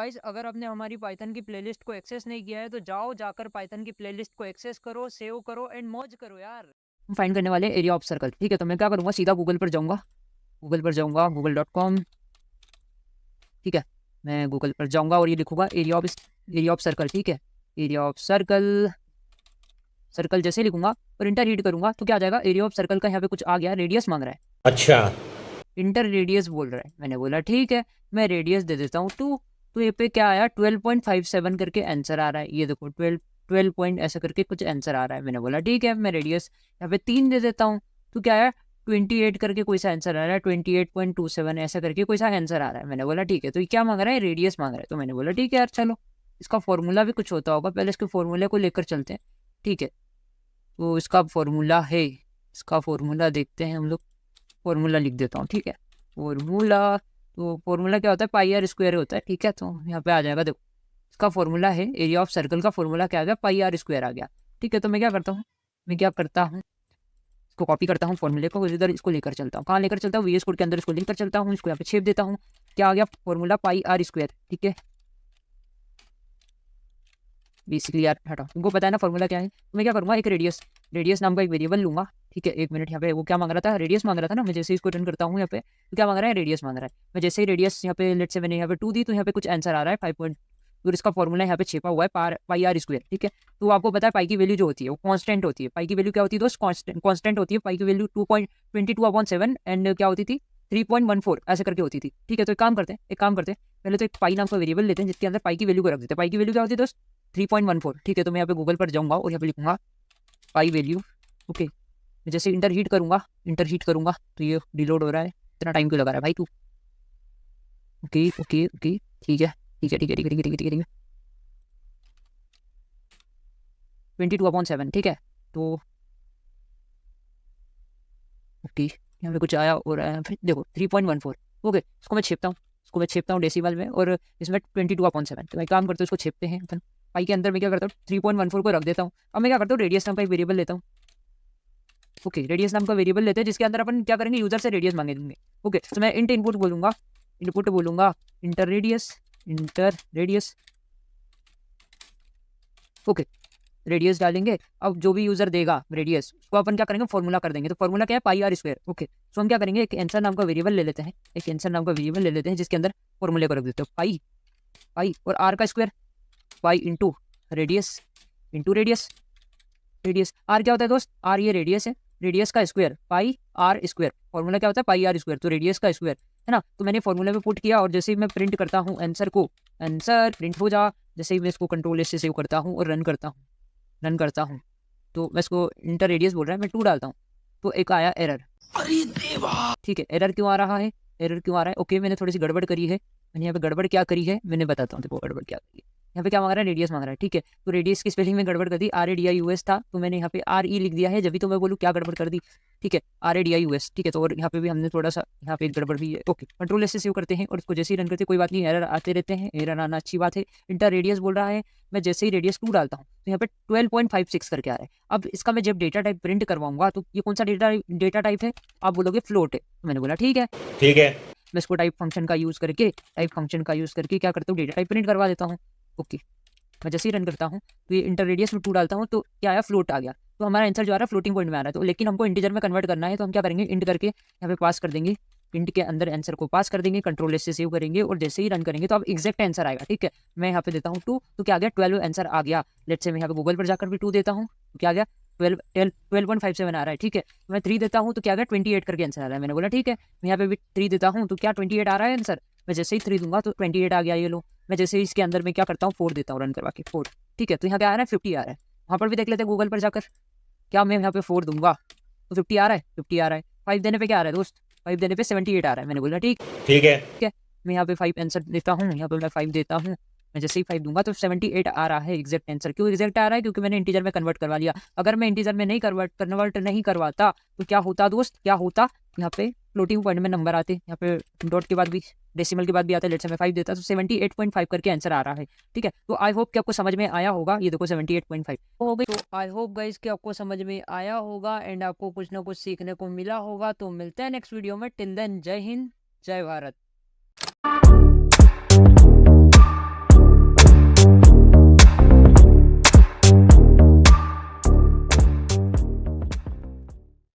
Guys, अगर आपने हमारी पाइथन की प्लेलिस्ट को एक्सेस नहीं किया है तो जाओ जाकर पाइथन की प्लेलिस्ट को एक्सेस करो, सेव करो एंड मौज करो यार। हम फाइंड करने वाले एरिया ऑफ सर्कल। ठीक है, तो मैं क्या करूंगा, सीधा गूगल पर जाऊंगा, google.com। ठीक है, मैं गूगल पर जाऊंगा और ये लिखूंगा एरिया ऑफ सर्कल। ठीक है, एरिया ऑफ सर्कल, सर्कल जैसे लिखूंगा और इंटर हीट करूंगा तो क्या आ जाएगा, एरिया ऑफ सर्कल का यहाँ पे कुछ आ गया, रेडियस मांग रहा है। अच्छा। इंटर रेडियस बोल रहा है। मैंने बोला ठीक है, मैं रेडियस दे देता हूँ 2। तो ये पे क्या आया, 12.57 करके आंसर आ रहा है। ये देखो 12 पॉइंट ऐसा करके कुछ आंसर आ रहा है। मैंने बोला ठीक है, मैं रेडियस यहाँ पे 3 दे देता हूँ। तो क्या आया, 28 करके कोई सा आंसर आ रहा है, 28.27 ऐसा करके कोई सा आंसर आ रहा है। मैंने बोला ठीक है, तो ये क्या मांग रहा है, रेडियस मांग रहा है। तो मैंने बोला ठीक है यार, चलो इसका फॉर्मूला भी कुछ होता होगा, पहले इसके फॉर्मूले को लेकर चलते हैं। ठीक है, तो इसका फॉर्मूला है, इसका फॉर्मूला देखते हैं हम लोग। फॉर्मूला लिख देता हूँ। ठीक है, फॉर्मूला, तो फॉर्मूला क्या होता है, पाई आर स्क्वायर होता है। ठीक है, तो यहाँ पे आ जाएगा, देखो इसका फॉर्मूला है, एरिया ऑफ सर्कल का फॉर्मूला क्या आ गया, पाई आर स्क्वायर आ गया। ठीक है, तो मैं क्या करता हूँ, इसको कॉपी करता हूँ फॉर्मूले को, इधर इसको लेकर चलता हूँ। कहाँ लेकर चलता हूँ, वीएस कोड के अंदर इसको लिंक कर चलता हूँ, इसको यहाँ पे छेप देता हूँ। क्या आ गया, फॉर्मूला पाई आर स्क्वायर। ठीक है, बेसिकली यार हटाओ, तुमको पता है ना फॉर्मूला क्या है। तो मैं क्या करूँगा, एक रेडियस नाम का एक वेरिएबल लूंगा। ठीक है, एक मिनट, यहाँ पे वो क्या मांग रहा था, रेडियस मांग रहा था ना। मैं जैसे ही इसको रन करता हूँ यहाँ पे, तो क्या मांग रहा है, रेडियस मांग रहा है। मैं जैसे ही रेडियस यहाँ पे, लेट से मैंने यहाँ पे 2 दी, तो यहाँ पे कुछ आंसर आ रहा है 5 और इसका फॉर्मूला यहाँ पे छिपा हुआ है पाई आर स्क्वायर। ठीक है, तो आपको पता है पाई की वैल्यू जो होती है वो कांस्टेंट होती है। पाई की वैल्यू क्या होती है दोस्त, कांस्टेंट होती है। पाई की वैल्यू 2.22/7 एंड क्या होती थी, 3.14 ऐसे करके होती थी। ठीक है, तो एक काम करते हैं, पहले तो एक पाई नाम का वेरिएबल लेते हैं जिसके अंदर पाई की वैल्यू को रख देते हैं। पाई की वैल्यू क्या होती है दोस्त, 3.14। ठीक है, तो मैं यहाँ पे गूगल पर जाऊंगा और यहाँ पे लिखूंगा पाई वैल्यू। ओके, मैं जैसे इंटर हीट करूंगा तो ये डिलोड हो रहा है। इतना टाइम क्यों लगा रहा है भाई तू। ओके ओके ओके, ठीक है ठीक है ठीक है ठीक है ठीक है ठीक है ठीक है 22/7। ठीक है, तो ओके, यहाँ पे कुछ आया हो रहा है, फिर देखो 3.14। ओके, इसको मैं छेपता हूँ डेसिमल में, और इसमें 22/7। तो मैं काम करता हूँ, इसको छेपते हैं अपन। पाई के अंदर मैं क्या करता हूँ, 3.14 को रख देता हूँ। अब मैं क्या करता हूँ, रेडियस नाम का एक वेरिएबल लेता हूँ। ओके, रेडियस नाम का वेरिएबल लेते हैं जिसके अंदर अपन क्या करेंगे, यूजर से रेडियस मांगेंगे। ओके, तो मैं इनपुट बोलूंगा इंटर रेडियस। ओके, रेडियस डालेंगे। अब जो भी यूजर देगा रेडियस, उसको अपन क्या करेंगे, फॉर्मूला कर देंगे। तो फॉर्मूला क्या है, पाई आर स्क्वायर। ओके, तो हम क्या करेंगे, एक आंसर नाम का वेरिएबल ले लेते हैं, जिसके अंदर फॉर्मूले को रख देते हैं, पाई पाई और आर का square, pi radius into radius. R क्या होता है दोस्त, आर ये रेडियस है, रेडियस का square pi R square. Formula क्या होता है, पाई आर स्क्वायर, तो रेडियस का स्क्वायर है ना। तो मैंने फॉर्मूला में पुट किया और जैसे ही मैं प्रिंट करता हूँ आंसर को, आंसर प्रिंट हो जा। जैसे ही मैं इसको कंट्रोल एस से सेव करता हूँ और रन करता हूँ, तो मैं इसको इंटर रेडियस बोल रहा है, मैं 2 डालता हूँ तो एक आया एरर। अरे देवा। ठीक है, एरर क्यों आ रहा है, ओके, मैंने थोड़ी सी गड़बड़ करी है। मैंने यहाँ पे गड़बड़ क्या करी है, मैंने बताता हूँ देखो गड़बड़ क्या करी है। यहाँ पे क्या मांग रहा है, रेडियस मांग रहा है। ठीक है, तो रेडियस की स्पेलिंग में गड़बड़ कर दी, RADIUS था, तो मैंने यहाँ पे RE लिख दिया है, जब भी तो मैं बोलूँ क्या गड़बड़ कर दी। ठीक है, RADIUS। ठीक है, तो और यहाँ पे भी हमने थोड़ा सा, यहाँ पे एक गड़बड़ भी है। ओके, कंट्रोल से सेव करते हैं और इसको जैसे ही रन करते हैं, कोई बात नहीं, एरर आते रहते हैं, एरर आना अच्छी बात है। इंटर रेडियस बोल रहा है, मैं जैसे ही रेडियस 2 डालता हूँ तो यहाँ पे 12.56 करके आ रहा है। अब इसका मैं जब डेटा टाइप प्रिंट करवाऊंगा तो ये कौन सा डेटा टाइप है, आप बोलोगे फ्लोट है। तो मैंने बोला ठीक है, ठीक है। मैं इसको टाइप फंक्शन का यूज़ करके क्या करता हूँ, डेटा टाइप प्रिंट करवा देता हूँ। ओके, मैं जैसे ही रन करता हूँ तो ये इंटर रेडियस में 2 डालता हूँ तो क्या आया, फ्लोट आ गया। तो हमारा आंसर जो आ रहा है फ्लोटिंग पॉइंट में आ रहा है। तो लेकिन हमको इंटीजर में कन्वर्ट करना है, तो हम क्या करेंगे, इंट करके यहाँ पे पास कर देंगे, इंट के अंदर आंसर को पास कर देंगे, कंट्रोल एस से सेव करेंगे और जैसे ही रन करेंगे तो अब एग्जैक्ट आंसर आएगा। ठीक है, मैं यहाँ पे देता हूँ 2, तो क्या आ गया, 12 आंसर आ गया। लेट से मैं यहाँ पे गूगल पर जाकर भी 2 देता हूँ, तो क्या आ गया, 12.57 आ रहा है। ठीक है, मैं 3 देता हूँ तो क्या आ गया, 28 करके आंसर आ रहा है। मैंने बोला ठीक है, मैं यहाँ पे भी 3 देता हूँ तो क्या 28 आ रहा है आंसर। मैं जैसे ही 3 दूंगा तो 28 आ गया, ये लो। मैं जैसे ही इसके अंदर में क्या करता हूँ, 4 देता हूँ रन करवा के, 4। ठीक है, तो यहाँ क्या आ रहा है, 50 आ रहा है। वहाँ पर भी देख लेते हैं गूगल पर जाकर, क्या मैं यहाँ पे 4 दूंगा तो 50 आ रहा है, 50 आ रहा है। 5 देने पे क्या आ रहा है दोस्त, 5 देने पे 78 आ रहा है। मैंने बोला ठीक ठीक है। है, मैं यहाँ पे 5 आंसर देता हूँ, यहाँ पे मैं 5 देता हूँ। मैं जैसे ही 5 दूंगा तो 78 आ रहा है एग्जैक्ट आंसर। क्यों एग्जैक्ट आ रहा है, क्योंकि मैंने इंटीजर में कन्वर्ट करवा लिया। अगर मैं इंटीजर में नहीं कन्वर्ट नहीं करवाता तो क्या होता दोस्त, क्या होता, यहाँ पे फ्लोटिंग पॉइंट में नंबर आते, यहाँ पे डॉट के बाद भी डेसिमल के बाद भी आता है। लेट से मैं 5 देता तो 78.5 करके आंसर आ रहा है। ठीक है, तो आई होप कि आपको समझ में आया होगा। ये देखो 78.5 हो गई। तो आई होप गाइस कि आपको समझ में आया होगा एंड आपको कुछ ना कुछ सीखने को मिला होगा। तो मिलते हैं नेक्स्ट वीडियो में, टिल देन जय हिंद, जय भारत।